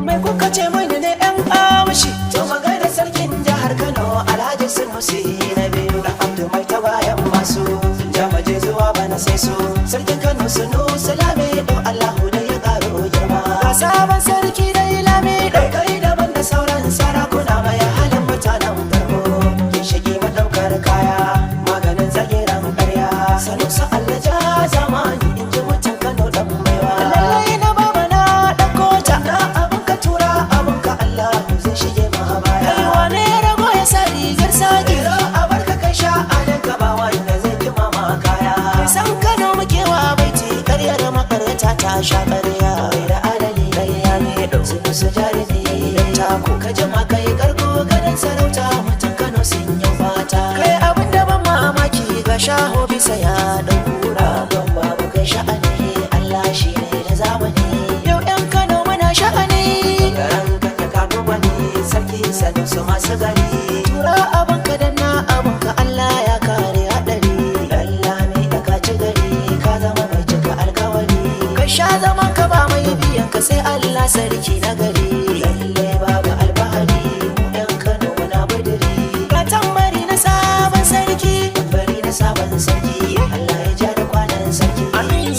Mai kuka ce mini ne yan amshi, to magana sarkin jihar Kano Alhaji Sanusi na biyu. Da Abdu mai tawayan masu jamaje zuwa bana sai su. Sarkin Kano Sanusi Lamido Allahu da ya karo girma. Ga sabon sarki dai Lamido kai daban da sauran sarakuna mai halin mutanen farko. Ginshiki madaukar kaya maganin zagiran ƙarya. Sanusi Allah ja zamani in ji mutan Kano dan baiwa. Lallai na baba na ɗauko ta na abin ka tura abin ka Allah zai shige ma baya. Kai wane rago ya sa rigar saki a barka kai sha a daga ba wanda zai kima ma kaya. San Kano muke wa baiti karyar makarata ta sha ƙarya. Bai da adali ƙarya ne ɗau su jarumi don tako. Ka jama kai karko gadon sarauta mutan Kano sun yi fata. Kai abin da ban mamaki ga shaho bisa ya ɗau kura. Don babu kai sha'ani Allah shi ne da zamani. Yau 'yan Kano muna sha'ani. Garan ka kano bane sarki sanu su masu gari. Tura abinka da na abinka Allah ya kare haɗari. Allah mai da ka ci gari ka zama mai cika alkawari. Ka sha zaman ka ba mai biyan ka sai Allah sarki na gari. Lalle babu albahari mu 'yan Kano muna budiri. Ka tambari na sabon sarki, tambari na sabon sarki. Allah ya ja da kwanan sarki.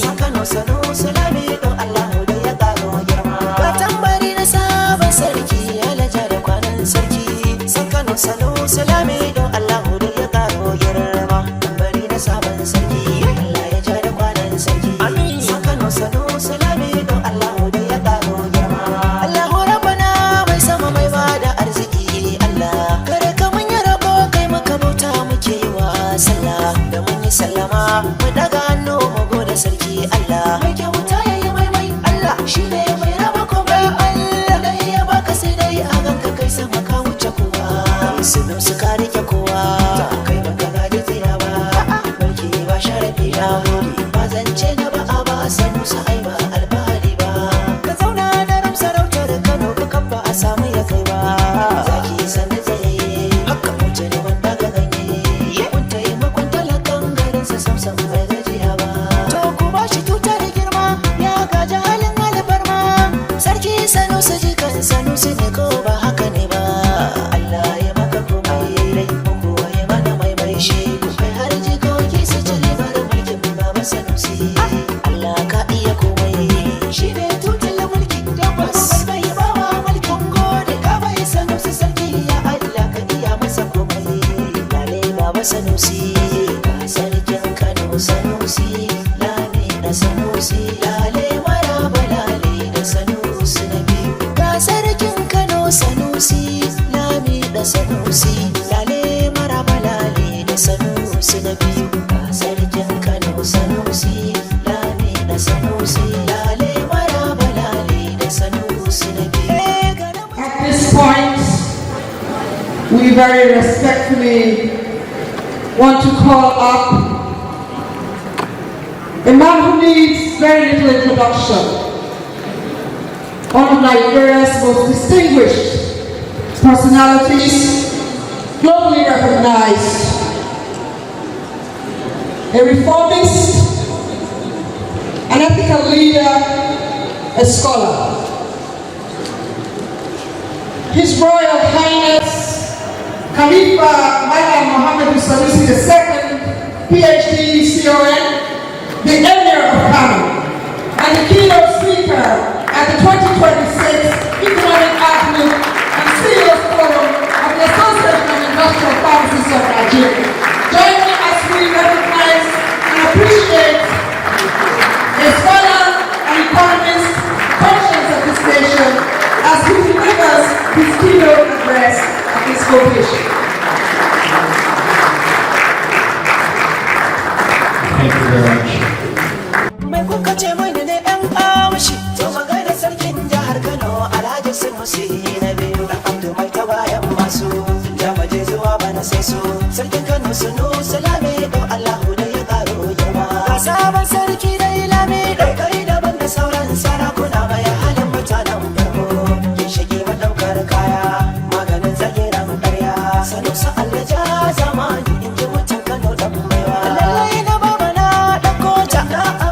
San Kano Sanusi Lamido Allahu da ya karo girma. Ka tambari na sabon sarki, Allah ja da kwanan sarki. San Kano Sanusi Lamido Allahu da ya karo girma. Tambari na sabon sarki, Allah ya ja da kwanan sarki. San Kano Sanusi Lamido Allahu da ya karo girma. Allahu Rabbana mai sama mai bada arziki Allah. Kare ka mun yi rabo kai maka bauta muke yi wa sallah. Da mun yi sallama mu daga hannu mu gode sarki Allah. Mai kyauta yayi mai Allah shi ne mai raba komai Allah. Da ya baka sai dai a ganka kai sama ka wuce kowa. Sunu suka rike kowa kai baka gaji tsira ba. Mulki ba sharafi na gode ba zance na ba a ba sanu sa ai ba alfahari ba. Ka zauna da ram sarautar Kano ka kabba a samu ya kai ba. Zaki sanda tsaye haka mutu ne wanda ga ganye. Kun taimakon talakan garin sa samsam bai gajiya ba. To ku ba shi tutar girma ya gaji halin alfarma. Sarki Sanusi jikan Sanusi ne ko ba haka ne ba. Allah ya maka komai rai muku ya mana mai shi. Kai har jikoki su ci ribar mulkin baba Sanusi. Allah ka iya komai shi ne tutar mulki tabbas. Bai ba wa mulkin gode ka bai Sanusi sarki ya Allah ka iya masa komai. Lale baba Sanusi ka sarkin Kano Sanusi Lamido Sanusi. Lale maraba lale da Sanusi na biyu. Ka sarkin Kano Sanusi Lamido Sanusi. Lale maraba lale da Sanusi na biyu. Ka sarkin Kano Sanusi Lamido Sanusi. Lale maraba lale da Sanusi na biyu. At this point, we very respectfully want to call up a man who needs very little introduction, one of Nigeria's most distinguished personalities, globally recognized, a reformist, an ethical leader, a scholar. His Royal Highness Khalifa Malam Muhammad Sanusi II, PhD, CON, the Emir of Kano, and the keynote speaker at the 2026 Economic Outlook and CEOs Forum of the Association of Industrial Pharmacists of Nigeria. Join me as we recognize and appreciate a scholar and economist, conscious of this nation, as he delivers his keynote address at this occasion. Thank you very much. Mai kuka ce mini ne yan amshi, to magana sarkin jihar Kano Alhaji Sanusi na biyu. Da Abdu mai tawayan masu jamaje zuwa bana sai su. Sarkin Kano Sanusi Lamido Allahu da ya karo girma. Ga sabon sarki dai Lamido kai daban da sauran sarakuna mai halin mutanen farko. Ginshiki madaukar kaya maganin zagiran ƙarya. Sanusi Allah ja zamani in ji mutan Kano dan baiwa. Lallai na baba na ɗauko ta.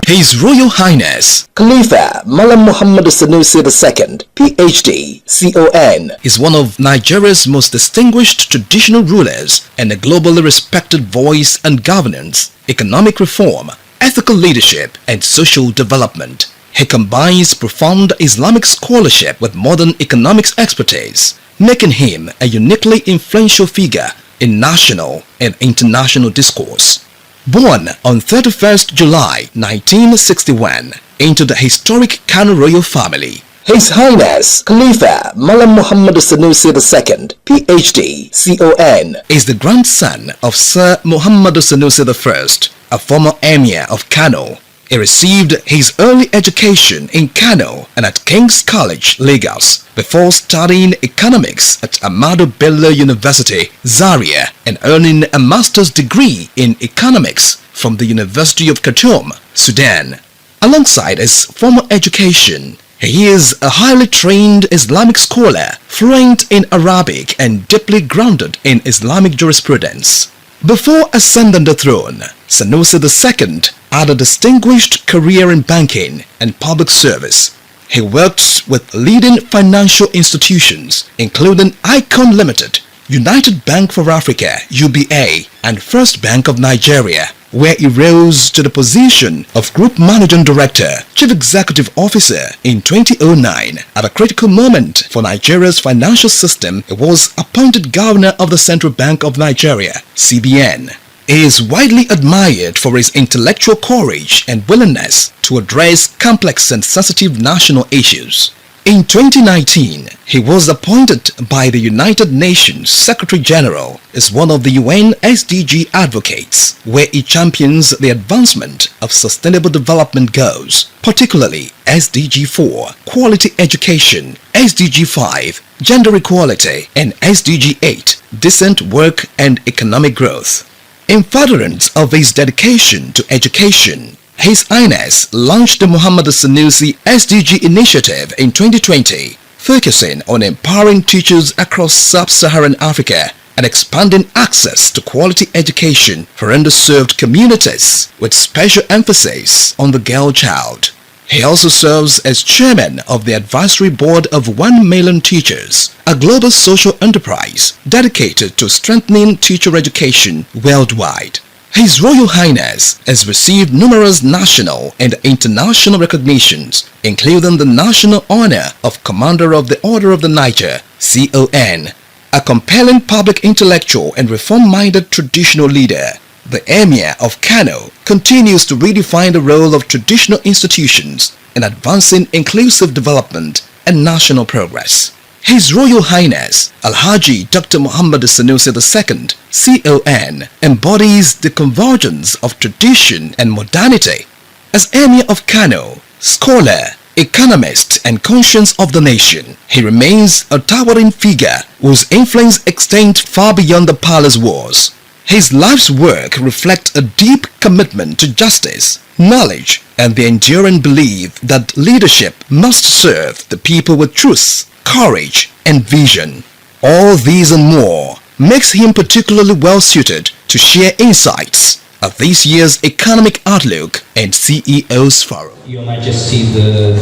His Royal Highness Khalifa Malam Muhammad Sanusi II, PhD, CON, is one of Nigeria's most distinguished traditional rulers and a globally respected voice on governance, economic reform, ethical leadership, and social development. He combines profound Islamic scholarship with modern economics expertise, making him a uniquely influential figure in national and international discourse. Born on 31st July 1961 into the historic Kano royal family, His Highness Khalifa Malam Muhammad Sanusi II, PhD, CON, is the grandson of Sir Muhammad Sanusi I, a former Emir of Kano. He received his early education in Kano and at King's College, Lagos, before studying economics at Ahmadu Bello University, Zaria, and earning a master's degree in economics from the University of Khartoum, Sudan. Alongside his formal education, he is a highly trained Islamic scholar, fluent in Arabic and deeply grounded in Islamic jurisprudence. Before ascending the throne, Sanusi II had a distinguished career in banking and public service. He worked with leading financial institutions including Icon Limited, United Bank for Africa (UBA), and First Bank of Nigeria, where he rose to the position of Group Managing Director, Chief Executive Officer in 2009. At a critical moment for Nigeria's financial system, he was appointed Governor of the Central Bank of Nigeria (CBN). He is widely admired for his intellectual courage and willingness to address complex and sensitive national issues. In 2019, he was appointed by the United Nations Secretary General as one of the UN SDG advocates, where he champions the advancement of Sustainable Development Goals, particularly SDG 4, Quality Education, SDG 5, Gender Equality, and SDG 8, Decent Work and Economic Growth. In furtherance of his dedication to education, His Highness launched the Muhammad Sanusi SDG initiative in 2020, focusing on empowering teachers across sub-Saharan Africa and expanding access to quality education for underserved communities, with special emphasis on the girl child. He also serves as chairman of the advisory board of 1 Million Teachers, a global social enterprise dedicated to strengthening teacher education worldwide. His Royal Highness has received numerous national and international recognitions, including the National Honor of Commander of the Order of the Niger, CON. A compelling public intellectual and reform-minded traditional leader, the Emir of Kano continues to redefine the role of traditional institutions in advancing inclusive development and national progress. His Royal Highness Alhaji Dr. Muhammad Sanusi II, CON, embodies the convergence of tradition and modernity. As Emir of Kano, scholar, economist, and conscience of the nation, he remains a towering figure whose influence extends far beyond the palace walls. His life's work reflects a deep commitment to justice, knowledge, and the enduring belief that leadership must serve the people with truth, courage, and vision. All these and more makes him particularly well suited to share insights at this year's Economic Outlook and CEO's Forum. Your Majesty, the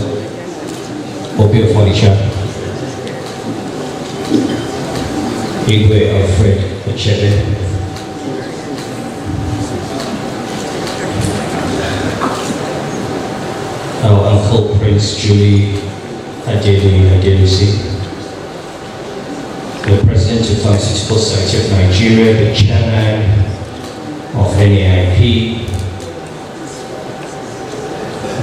Obeah Furniture, Igwe Alfred Ochebe, our uncle Prince Julie Adelusi, the President of Pharmaceutical Society of Nigeria, the Chairman of NAIP,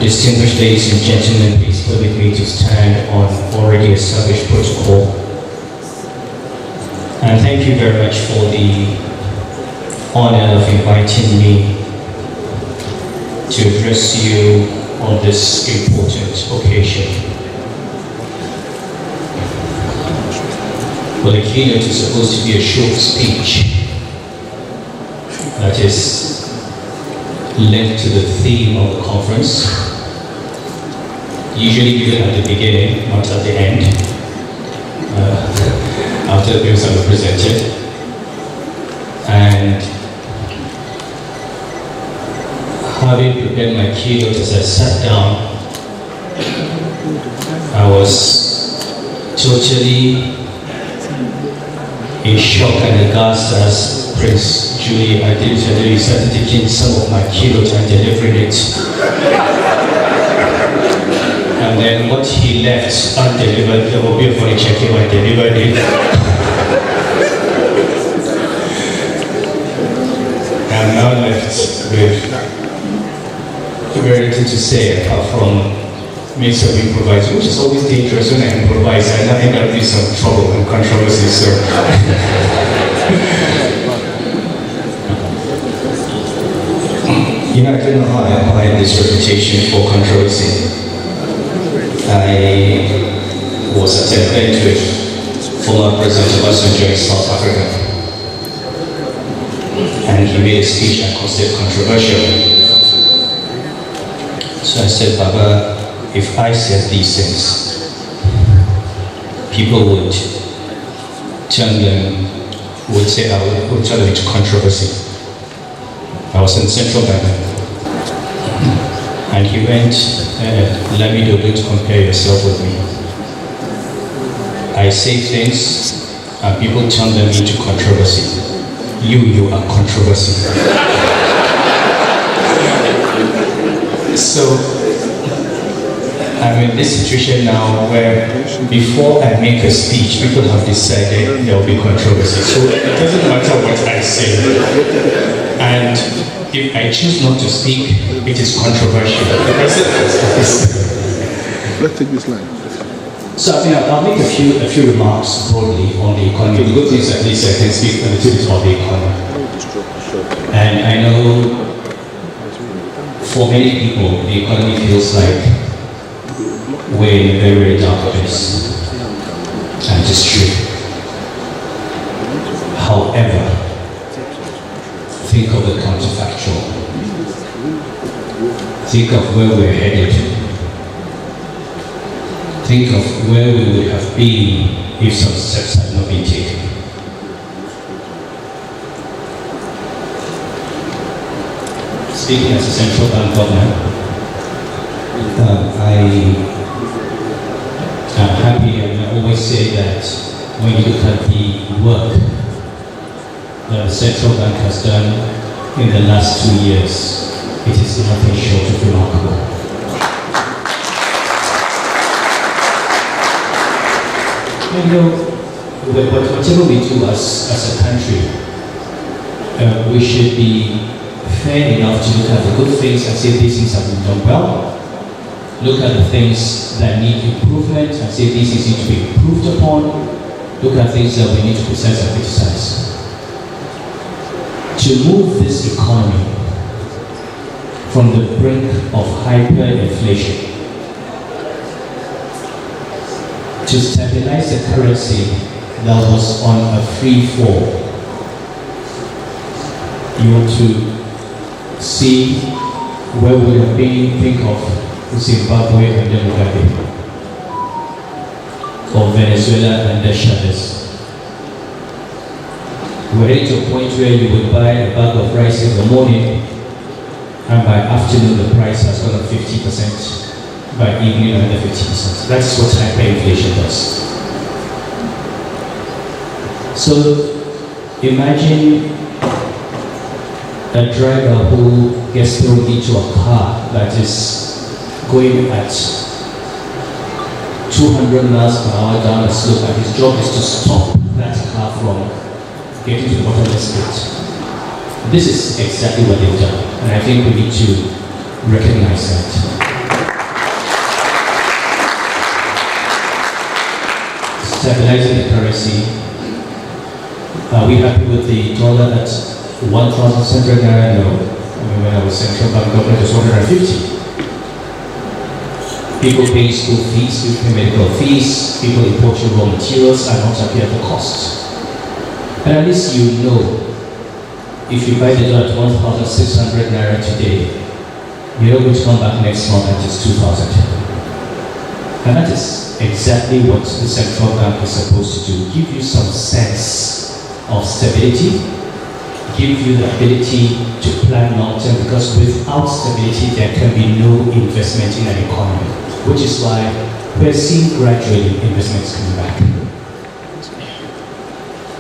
distinguished ladies and gentlemen, please permit me to stand on already established protocol. And thank you very much for the honor of inviting me to address you on this important occasion. Well, the keynote is supposed to be a short speech that is linked to the theme of the conference, usually given at the beginning, not at the end, after the views are presented. And Having prepared my keynote, as I sat down, I was totally in shock and aghast as Prince Julie Adeleke started taking some of my keynote and delivering it. And then what he left undelivered, there will be a funny check him and delivered it. I'm now left with very little to say apart from mix of improvise, which is always dangerous when I improvise. I think there'll be some trouble and controversy. So I don't know how I acquired this reputation for controversy. I was at an event with former President Obasanjo in South Africa, and he made a speech I considered controversial. So I said, Baba, if I said these things, people would turn them into controversy. I was in Central Bank, and he went, Lamido, don't compare yourself with me. I say things, and people turn them into controversy. You are controversy. So, I'm in this situation now where before I make a speech, people have decided there will be controversy. So it doesn't matter what I say. And if I choose not to speak, it is controversial. Let's take this line. So I think I'll make a few remarks broadly on the economy. The good thing is at least I can speak a little bit about the economy. And I know for many people, the economy feels like we're in a very, very dark place. And it is true. However, think of the counterfactual. Think of where we're headed. Think of where we would have been if some steps had not been taken. Speaking as a central bank governor, I am happy, and I always say that when you look at the work that the central bank has done in the last 2 years, it is nothing short of remarkable. Whatever we do as a country, we should be fair enough to look at the good things and say these things have been done well. Look at the things that need improvement and say these things need to be improved upon. Look at things that we need to criticize and criticize. To move this economy from the brink of hyperinflation, to stabilize the currency that was on a free fall, you want to see where we have been. Think of Zimbabwe and then Mugabe, or Venezuela and the Chavez. We're heading to a point where you would buy a bag of rice in the morning, and by afternoon the price has gone up 50%, by evening another 50%. That's what hyperinflation does. So imagine a driver who gets thrown into a car that is going at 200 miles per hour down a slope, and his job is to stop that car from getting to the bottomless pit. This is exactly what they've done, and I think we need to recognize that. Stabilizing the currency. Are we happy with the dollar at 1,700 naira? No. When I was central bank governor, it was 150. People pay school fees, people pay medical fees, people importing raw materials are not happy at the cost. And at least you know, if you buy the dollar at 1,600 naira today, you're going to come back next month and it's 2,000. And that is exactly what the central bank is supposed to do. Give you some sense of stability, give you the ability to plan plan long term, because without stability there can be no investment in an economy, which is why we're seeing gradually investments coming back.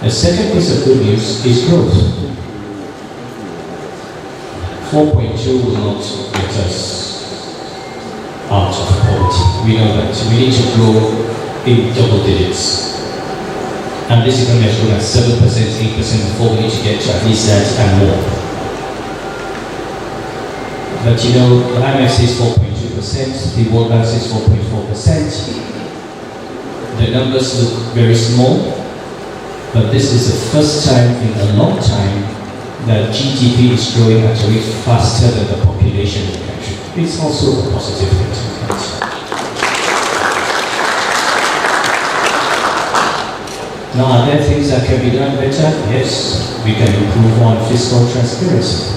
The second piece of good news is growth. 4.2 will not get us out of poverty. We know that. We need to grow in double digits. And this economy has grown at 7%, 8% before we need to get to at least that and more. But you know, the IMF says 4.2%, the World Bank says 4.4%. The numbers look very small, but this is the first time in a long time that GDP is growing at a rate faster than the population in the country. It's also a positive thing to look at. Now, are there things that can be done better? Yes, we can improve on fiscal transparency.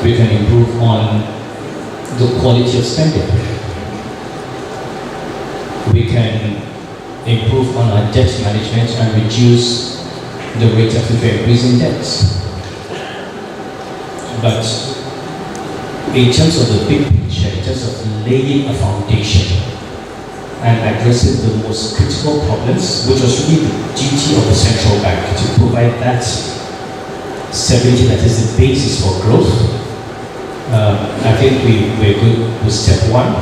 We can improve on the quality of spending. We can improve on our debt management and reduce the rate at which we're increasing debts. But in terms of the big picture, in terms of laying a foundation and addressing the most critical problems, which was really the duty of the central bank to provide that stability that is the basis for growth. I think we're good with step one.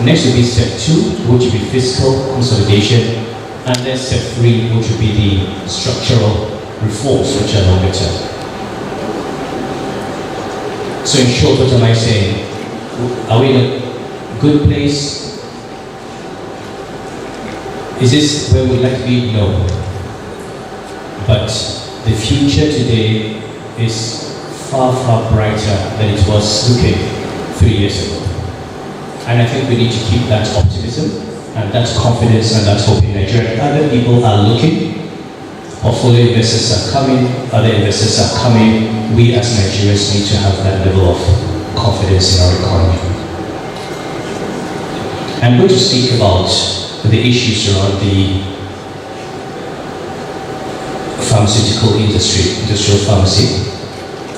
Next will be step two, which will be fiscal consolidation, and then step three, which will be the structural reforms, which are longer term. So in short, what am I saying? Are we in a good place? Is this where we'd like to be? No. But the future today is far, far brighter than it was looking 3 years ago. And I think we need to keep that optimism and that confidence and that hope in Nigeria. Other people are looking, portfolio investors are coming, other investors are coming. We as Nigerians need to have that level of confidence in our economy. I'm going to speak about the issues around the pharmaceutical industry, industrial pharmacy.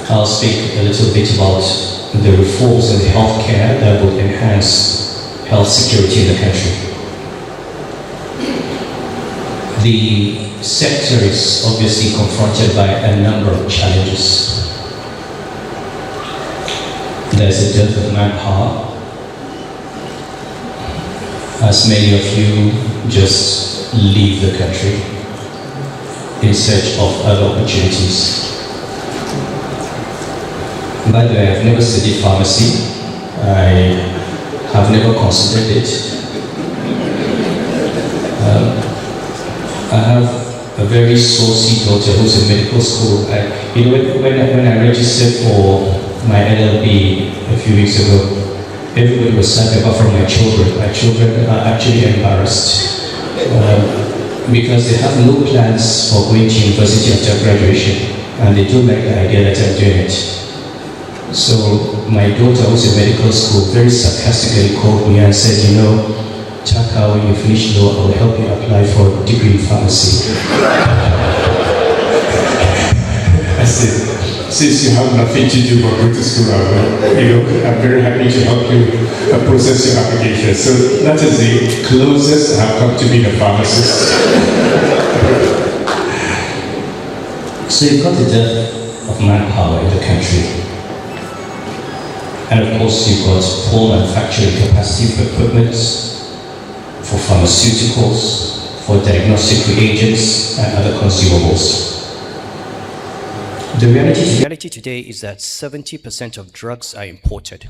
I'll speak a little bit about the reforms in the healthcare that will enhance health security in the country. The sector is obviously confronted by a number of challenges. There's a dearth of manpower. As many of you just leave the country in search of other opportunities. By the way, I've never studied pharmacy. I have never considered it. I have a very saucy daughter who's in medical school. When I registered for my LLB a few weeks ago, everybody was sad apart from my children. My children are actually embarrassed because they have no plans for going to university after graduation, and they don't like the idea that I'm doing it. So my daughter, who's in medical school, very sarcastically called me and said, you know, Chaka, when you finish law, I will help you apply for a degree in pharmacy. I said, since you have nothing to do but go to school, I'm very happy to help you process your application. So that is the closest I've come to being a pharmacist. So you've got the dearth of manpower in the country. And of course you've got poor manufacturing capacity for equipment, for pharmaceuticals, for diagnostic reagents and other consumables. The reality today is that 70% of drugs are imported,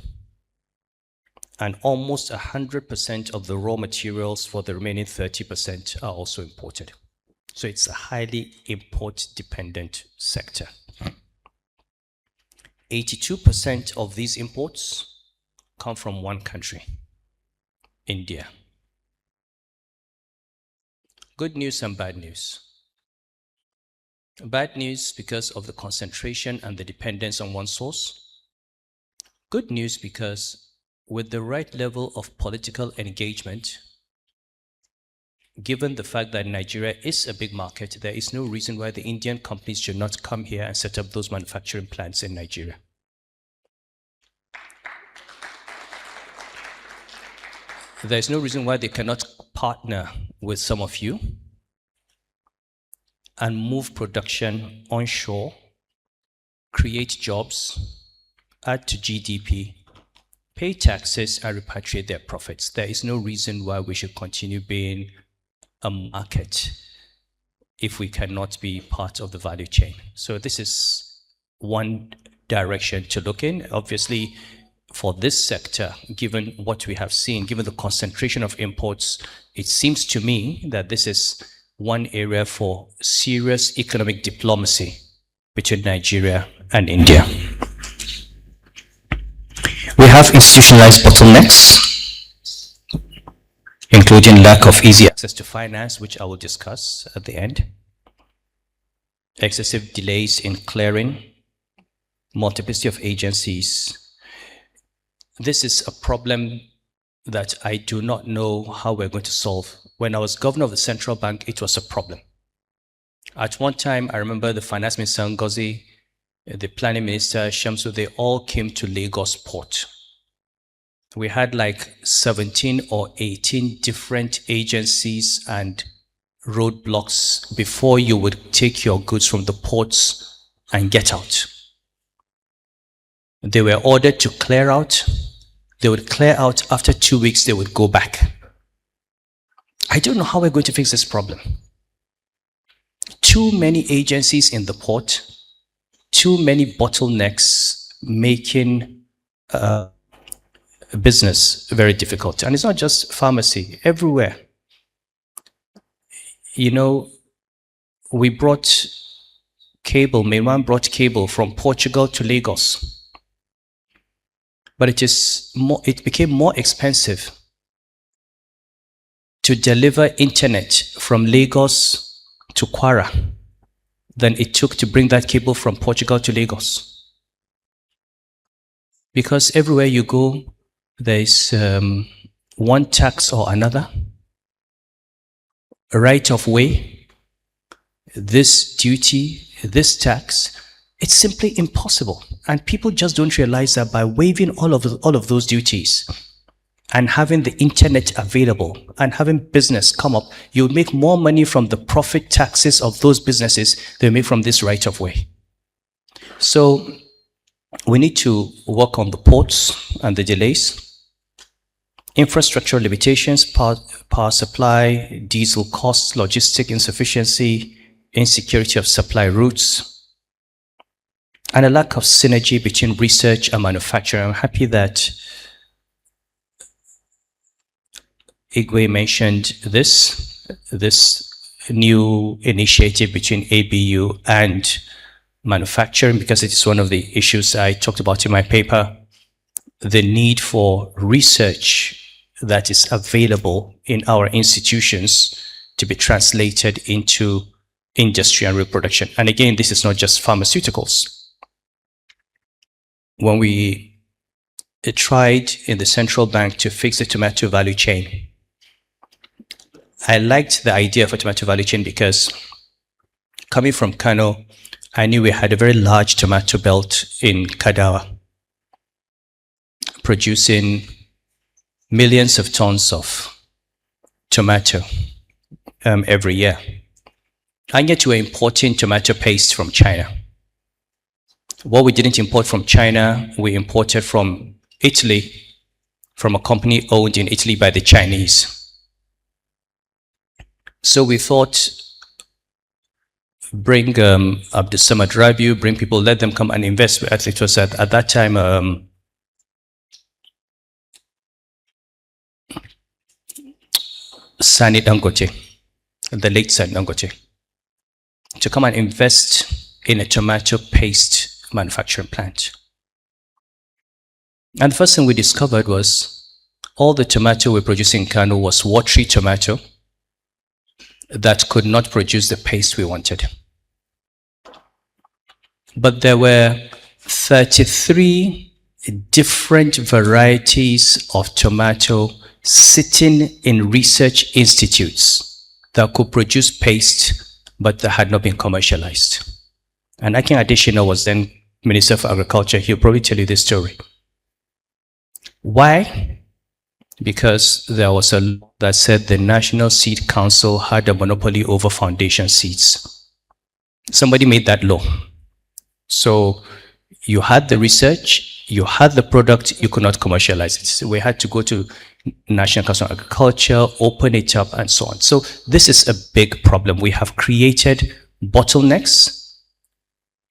and almost 100% of the raw materials for the remaining 30% are also imported. So it's a highly import-dependent sector. 82% of these imports come from one country, India. Good news and bad news. Bad news because of the concentration and the dependence on one source. Good news because with the right level of political engagement, given the fact that Nigeria is a big market, there is no reason why the Indian companies should not come here and set up those manufacturing plants in Nigeria. There's no reason why they cannot partner with some of you and move production onshore, create jobs, add to GDP, pay taxes, and repatriate their profits. There is no reason why we should continue being a market if we cannot be part of the value chain. So this is one direction to look in. Obviously, for this sector, given what we have seen, given the concentration of imports, it seems to me that this is one area for serious economic diplomacy between Nigeria and India. We have institutionalized bottlenecks, including lack of easy access to finance, which I will discuss at the end, excessive delays in clearing, multiplicity of agencies. This is a problem that I do not know how we're going to solve. When I was governor of the central bank, it was a problem. At one time, I remember the finance minister, Ngozi, the planning minister, Shamsu, they all came to Lagos port. We had like 17 or 18 different agencies and roadblocks before you would take your goods from the ports and get out. They were ordered to clear out. They would clear out. After 2 weeks, they would go back. I don't know how we're going to fix this problem. Too many agencies in the port, too many bottlenecks making business very difficult. And it's not just pharmacy, everywhere. You know, we brought cable, Mainwan brought cable from Portugal to Lagos. But it became more expensive to deliver internet from Lagos to Kwara than it took to bring that cable from Portugal to Lagos. Because everywhere you go, there is one tax or another, a right of way, this duty, this tax. It's simply impossible. And people just don't realize that by waiving all of those duties and having the internet available and having business come up, you'll make more money from the profit taxes of those businesses than you make from this right of way. So we need to work on the ports and the delays, infrastructural limitations, power supply, diesel costs, logistic insufficiency, insecurity of supply routes, and a lack of synergy between research and manufacturing. I'm happy that Igwe mentioned this new initiative between ABU and manufacturing, because it is one of the issues I talked about in my paper, the need for research that is available in our institutions to be translated into industry and reproduction. And again, this is not just pharmaceuticals. When we tried in the central bank to fix the tomato value chain, I liked the idea of a tomato value chain because coming from Kano, I knew we had a very large tomato belt in Kadawa, producing millions of tons of tomato every year. And yet we're importing tomato paste from China. What we didn't import from China, we imported from Italy, from a company owned in Italy by the Chinese. So we thought, bring Abdusamad Rabiu, bring people, let them come and invest. It was at that time, Sani Dangote, the late Sani Dangote, to come and invest in a tomato paste manufacturing plant. And the first thing we discovered was all the tomato we produce in Kano was watery tomato that could not produce the paste we wanted. But there were 33 different varieties of tomato sitting in research institutes that could produce paste, but that had not been commercialized. And Akin Adesina was then Minister for Agriculture. He'll probably tell you this story. Why? Because there was a law that said the National Seed Council had a monopoly over foundation seeds. Somebody made that law. So you had the research, you had the product, you could not commercialize it. So we had to go to National Council on Agriculture, open it up, and so on. So this is a big problem. We have created bottlenecks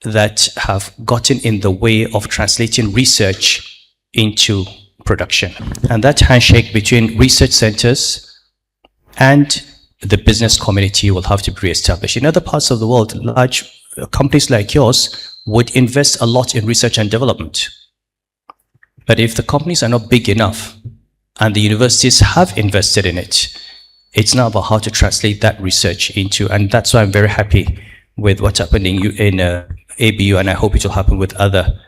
that have gotten in the way of translating research into production. And that handshake between research centers and the business community will have to be reestablished. In other parts of the world, large companies like yours would invest a lot in research and development. But if the companies are not big enough and the universities have invested in it, it's now about how to translate that research into, and that's why I'm very happy with what's happening in ABU, and I hope it will happen with other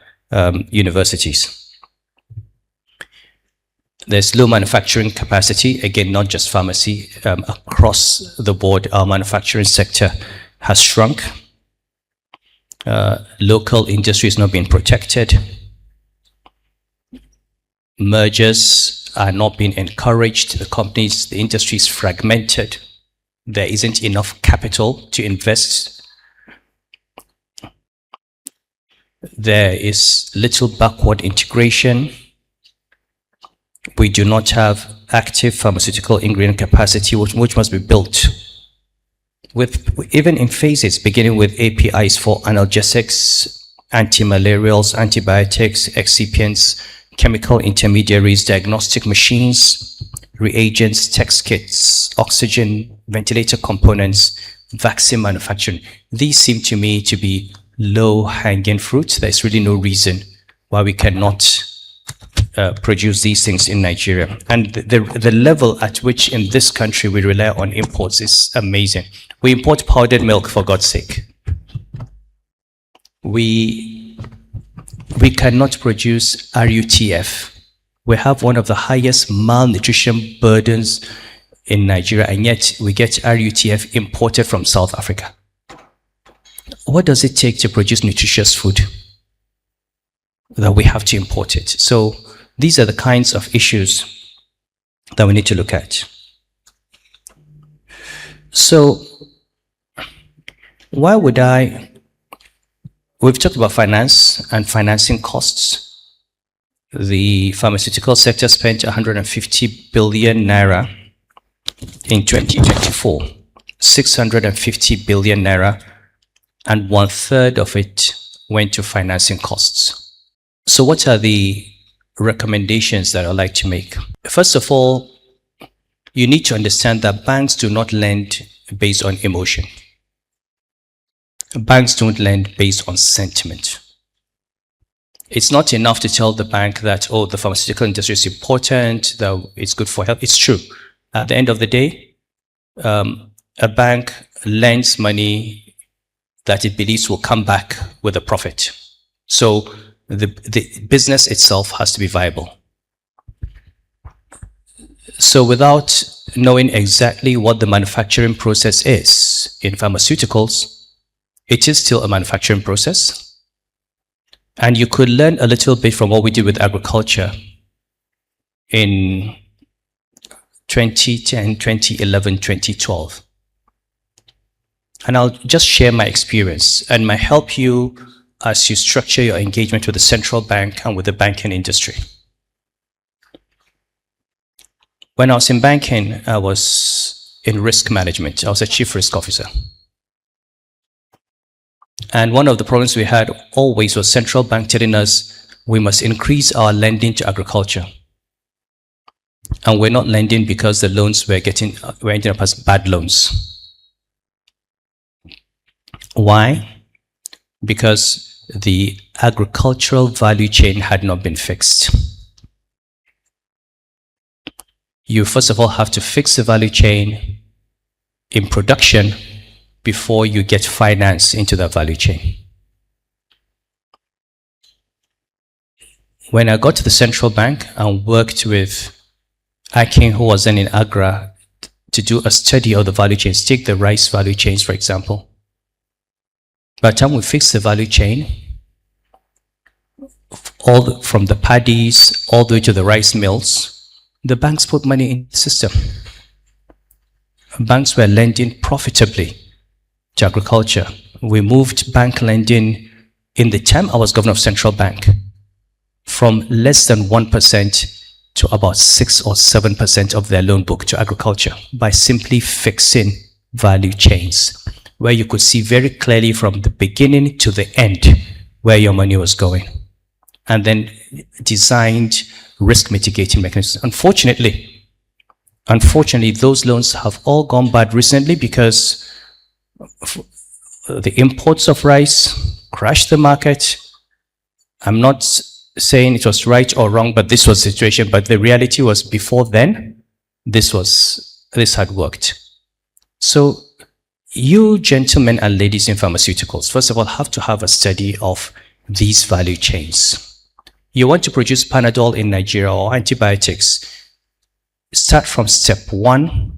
universities. There's low manufacturing capacity, again, not just pharmacy. Across the board, our manufacturing sector has shrunk. Local industry is not being protected. Mergers are not being encouraged. The companies, the industry is fragmented. There isn't enough capital to invest. There is little backward integration. We do not have active pharmaceutical ingredient capacity, which must be built even in phases, beginning with APIs for analgesics, antimalarials, antibiotics, excipients, chemical intermediaries, diagnostic machines, reagents, text kits, oxygen, ventilator components, vaccine manufacturing. These seem to me to be low-hanging fruit. There's really no reason why we cannot produce these things in Nigeria. And the level at which in this country we rely on imports is amazing. We import powdered milk, for God's sake. We cannot produce RUTF. We have one of the highest malnutrition burdens in Nigeria, and yet we get RUTF imported from South Africa. What does it take to produce nutritious food? That we have to import it. So these are the kinds of issues that we need to look at. So why would we've talked about finance and financing costs. The pharmaceutical sector spent 150 billion naira in 2024, 650 billion naira, and 1/3 of it went to financing costs. So what are the recommendations that I'd like to make? First of all, you need to understand that banks do not lend based on emotion. Banks don't lend based on sentiment. It's not enough to tell the bank that, oh, the pharmaceutical industry is important, that it's good for health. It's true. At the end of the day, a bank lends money that it believes will come back with a profit. So the business itself has to be viable. So without knowing exactly what the manufacturing process is in pharmaceuticals, it is still a manufacturing process. And you could learn a little bit from what we did with agriculture in 2010, 2011, 2012. And I'll just share my experience and might help you as you structure your engagement with the central bank and with the banking industry. When I was in banking, I was in risk management. I was a chief risk officer. And one of the problems we had always was central bank telling us we must increase our lending to agriculture. And we're not lending because the loans we're ending up as bad loans. Why? Because the agricultural value chain had not been fixed. You first of all have to fix the value chain in production before you get finance into that value chain. When I got to the central bank and worked with Akin, who was then in Agra, to do a study of the value chains. Take the rice value chains, for example. By the time we fix the value chain, from the paddies all the way to the rice mills, the banks put money in the system. Banks were lending profitably to agriculture. We moved bank lending in the time I was governor of Central Bank from less than 1% to about 6 or 7% of their loan book to agriculture by simply fixing value chains, where you could see very clearly from the beginning to the end where your money was going, and then designed risk mitigating mechanisms. Unfortunately, those loans have all gone bad recently because the imports of rice crashed the market. I'm not saying it was right or wrong, but this was the situation. But the reality was, before then, this had worked. So you gentlemen and ladies in pharmaceuticals, first of all, have to have a study of these value chains. You want to produce Panadol in Nigeria or antibiotics, start from step 1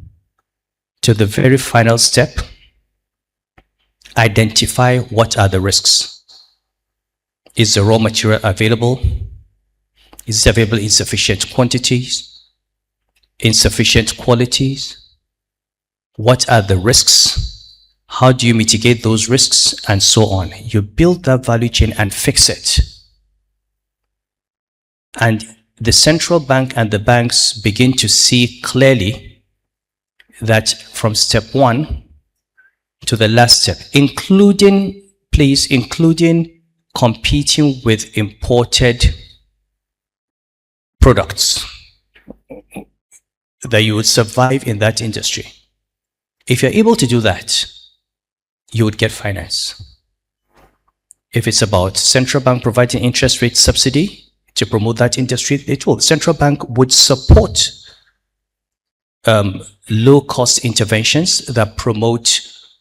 to the very final step. Identify what are the risks. Is the raw material available? Is it available in sufficient quantities? Insufficient qualities? What are the risks? How do you mitigate those risks? And so on. You build that value chain and fix it. And the central bank and the banks begin to see clearly that from step 1 to the last step, including competing with imported products, that you would survive in that industry. If you're able to do that, you would get finance. If it's about central bank providing interest rate subsidy to promote that industry, it will. The central bank would support low-cost interventions that promote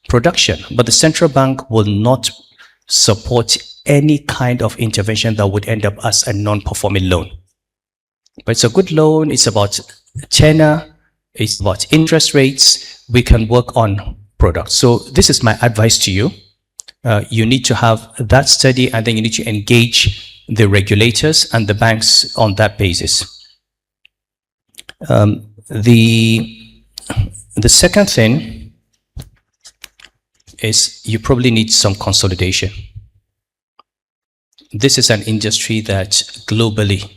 production, but the central bank will not support any kind of intervention that would end up as a non-performing loan. But it's a good loan. It's about tenor. It's about interest rates. We can work on products. So this is my advice to you. You need to have that study, and then you need to engage the regulators and the banks on that basis. The second thing is you probably need some consolidation. This is an industry that globally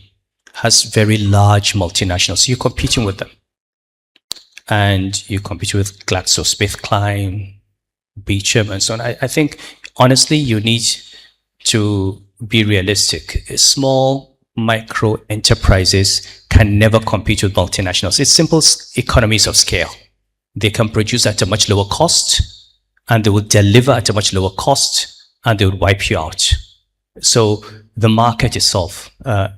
has very large multinationals. You're competing with them. And you compete with GlaxoSmithKline, Beecham, and so on. I think, honestly, you need to be realistic. Small micro enterprises can never compete with multinationals. It's simple economies of scale. They can produce at a much lower cost, and they will deliver at a much lower cost, and they would wipe you out. So the market itself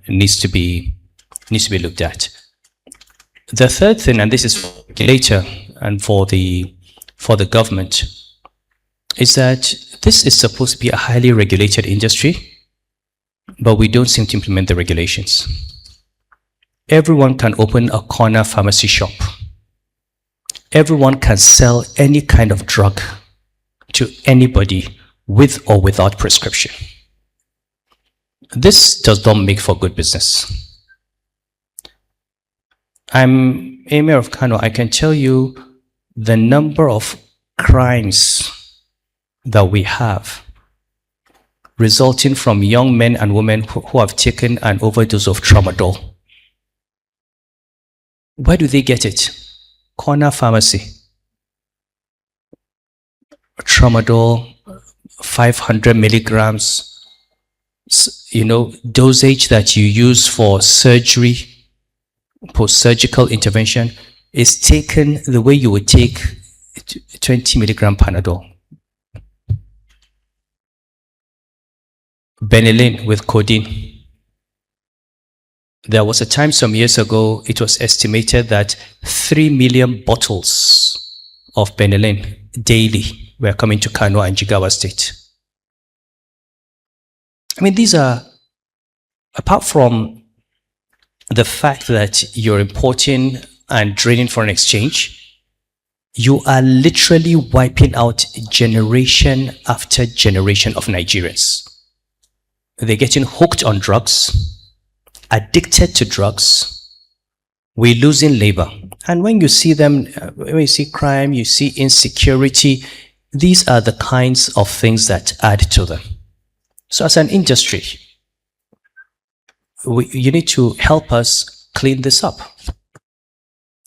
needs to be looked at. The third thing, and this is for the regulator and for the government, is that this is supposed to be a highly regulated industry, but we don't seem to implement the regulations. Everyone can open a corner pharmacy shop. Everyone can sell any kind of drug to anybody with or without prescription. This does not make for good business. I'm Emir of Kano. I can tell you the number of crimes that we have resulting from young men and women who have taken an overdose of tramadol. Where do they get it? Corner pharmacy. Tramadol, 500 milligrams, dosage that you use for surgery, post-surgical intervention, is taken the way you would take 20 milligram Panadol. Benylin with codeine. There was a time some years ago, it was estimated that 3 million bottles of Benylin daily were coming to Kano and Jigawa State. I mean, these are, apart from the fact that you're importing and draining foreign exchange, you are literally wiping out generation after generation of Nigerians. They're getting hooked on drugs, addicted to drugs. We're losing labor. And when you see them, when you see crime, you see insecurity, these are the kinds of things that add to them. So as an industry, you need to help us clean this up.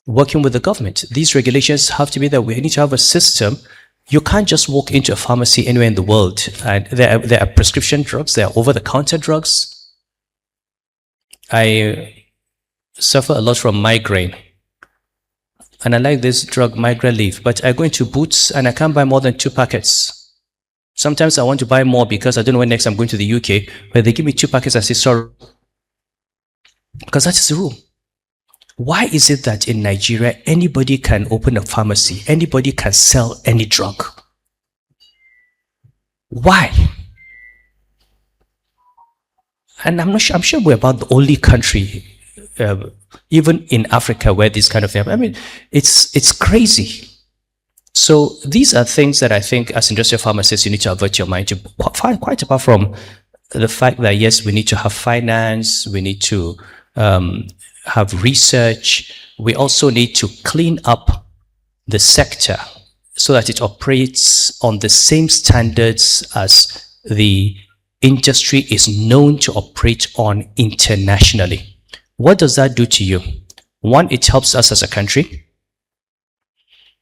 Working with the government, these regulations have to be there. We need to have a system. You can't just walk into a pharmacy anywhere in the world and there are prescription drugs, there are over-the-counter drugs. I suffer a lot from migraine. And I like this drug, migraine leaf, but I go into Boots and I can't buy more than 2 packets. Sometimes I want to buy more because I don't know when next I'm going to the UK, where they give me 2 packets and say, sorry. Because that is the rule. Why is it that in Nigeria, anybody can open a pharmacy, anybody can sell any drug? Why? And I'm sure we're about the only country, even in Africa, where this kind of thing, I mean, it's crazy. So these are things that I think as industrial pharmacists, you need to avert your mind to, quite apart from the fact that, yes, we need to have finance, we need to have research, we also need to clean up the sector so that it operates on the same standards as the industry is known to operate on internationally. What does that do to you? One, it helps us as a country.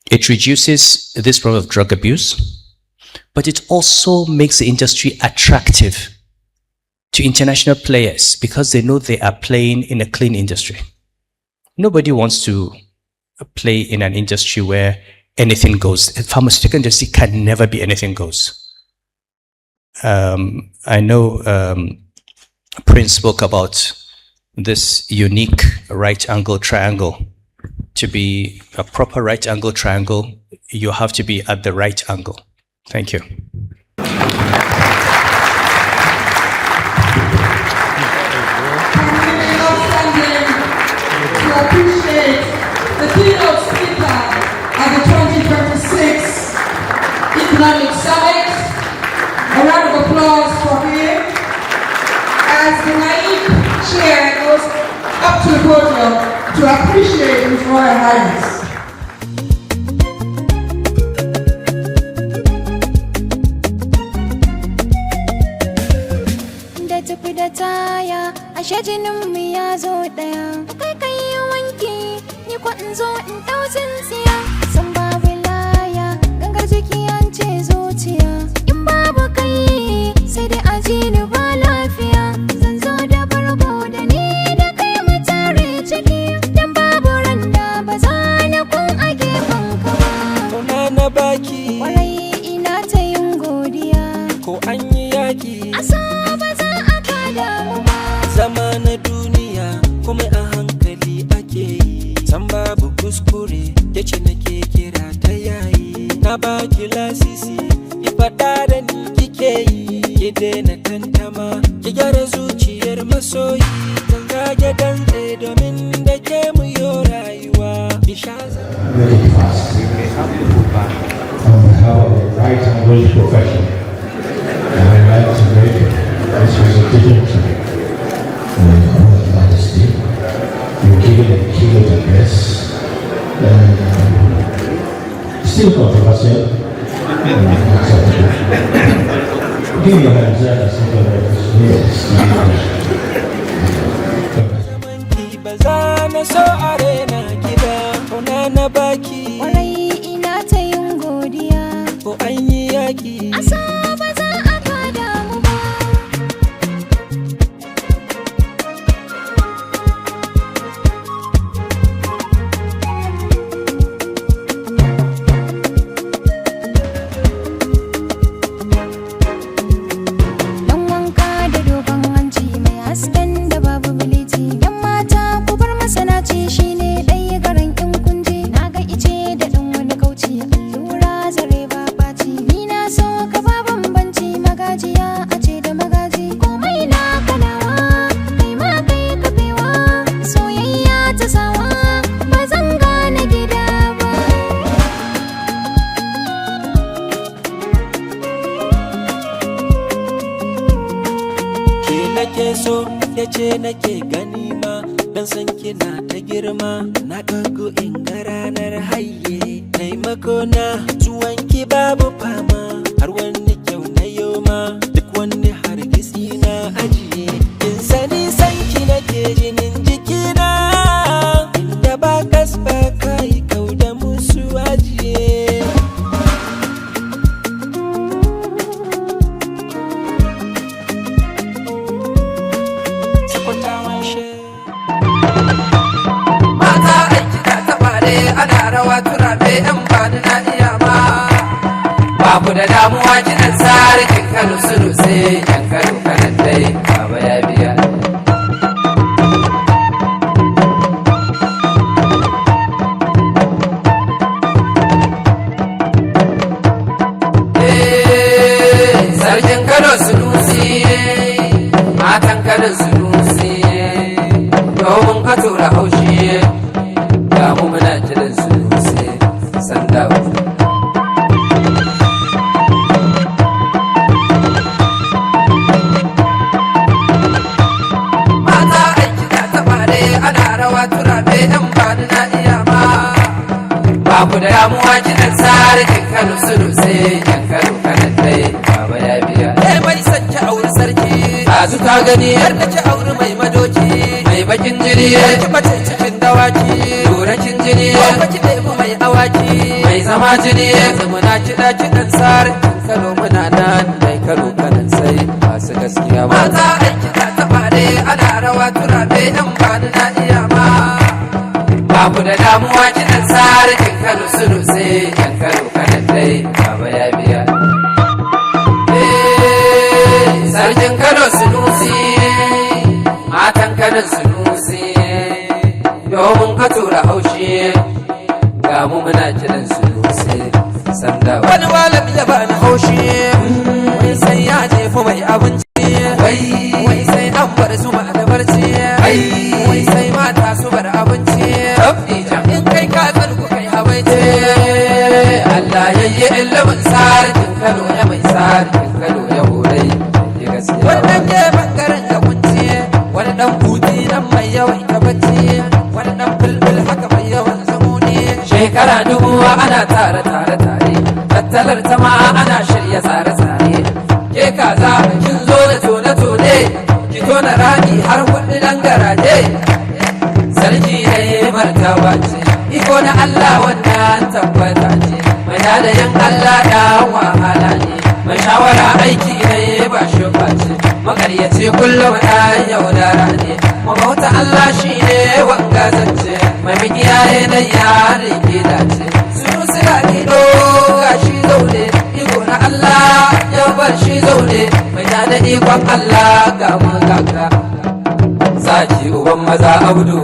It reduces this problem of drug abuse, but it also makes the industry attractive to international players because they know they are playing in a clean industry. Nobody wants to play in an industry where anything goes. The pharmaceutical industry can never be anything goes. I know Prince spoke about this unique right angle triangle. To be a proper right angle triangle, you have to be at the right angle. Thank you. To appreciate the keynote speaker at the 2026 Economic Summit. A round of applause for him as the NAIP chair goes up to the podium to appreciate His Royal Highness. ashe jinin mu ya zo daya kai kai wanki ni ko in zo in dau tsintsiya san babu laya gangar jiki an ce zuciya in babu kai sai dai aji ni ba lafiya zan zo da barko da ni da kai mu tare ciki dan babu randa ba za na kun a gefen ka ba na baki warai ina ta yin godiya ko an yi yaki asa ba za a kada mu ba zama na duniya kuma a hankali ake yi san babu kuskure yace nake kira ta yayi na baki lasisi ki fada da ni kike yi ki daina tantama ki gyara zuciyar masoyi zan zage dantse domin da ke mu yo rayuwa bishaza very fast on behalf of the right angle profession and I'd like to make this presentation to Majesty. You're giving a keynote address. Still controversial. Give your hands up and say bazana so arena gida ona na baki warai ina ta yin godiya ko an yi yaki asa ba za a kada mu ba dan wanka da dogon hanci mai hasken da babu biliti yan mata ku bar masanaci shi so ya ce nake gani ma dan san kina ta girma na kago in ga ranar haye taimako na zuwanki babu fama har wani kyau na yoma duk wani hargitsi na ajiye in sani sanki nake jinin jikina inda ba kas ba kai kau da musu ajiye ana rawa turabe yan bani na iya ma babu da damuwa kinan sarikin Kano Sanusi yan Kano kanan dai baba ya biya sarkin Kano Sanusi matan Kano Sanusi domin ka tura haushi ga mu muna kiran Sanusi sanda mata aiki na tabare ana rawa turabe yan bani na iya ma babu da damuwa kinan sarikin Kano Sanusi yan Kano kanan dai baba ya biya mai sanki aure sarki azu ta gani yar da ki aure mai madoki mai bakin jini yar ki bace cikin dawaki dorakin jini ko baki ɗebi mai awaki mai zama jini zama na kiɗa kiɗan sarikin Kano muna nan mai Kano kanan sai masu gaskiya mata aiki ta tabare ana rawa turabe yan bani na iya ma babu da damuwa kiɗan sarikin Kano Sanusi yan Kano kanan dai baba ya biya sarkin Kano Sanusi matan Kano Sanusi domin ka tura haushi ga mu muna kiran Sanusi sanda wani malami ya bani haushi wai sai ya jefa mai abinci wai sai an bar su ma da barci wai sai mata su bar abinci in kai ka zargu kai habaici Allah yayye ilimin sarkin Kano ya mai sarkin Kano ya horai wannan ke bangaren ga kunci wani dan buti nan mai yawan ta bacci wani dan bulbul haka mai yawan zamuni shekara dubu ana tare tattalar ta ma ana shirya tsare ke kaza kin zo da tone ki tona rami har kudi dan garaje sarki ne martaba ce iko na Allah wannan tabbata ce mai da yan Allah da wahala ne mai shawara aiki ne ba shi face makaryaci kullum ɗan yaudara ne mabauta Allah shi ne wanga zance mai mikiyaye na yare gida ce Sanusi da gido ga shi zaune iko na Allah ya bar shi zaune mai da ikon Allah ga magaka zaki uban maza abdu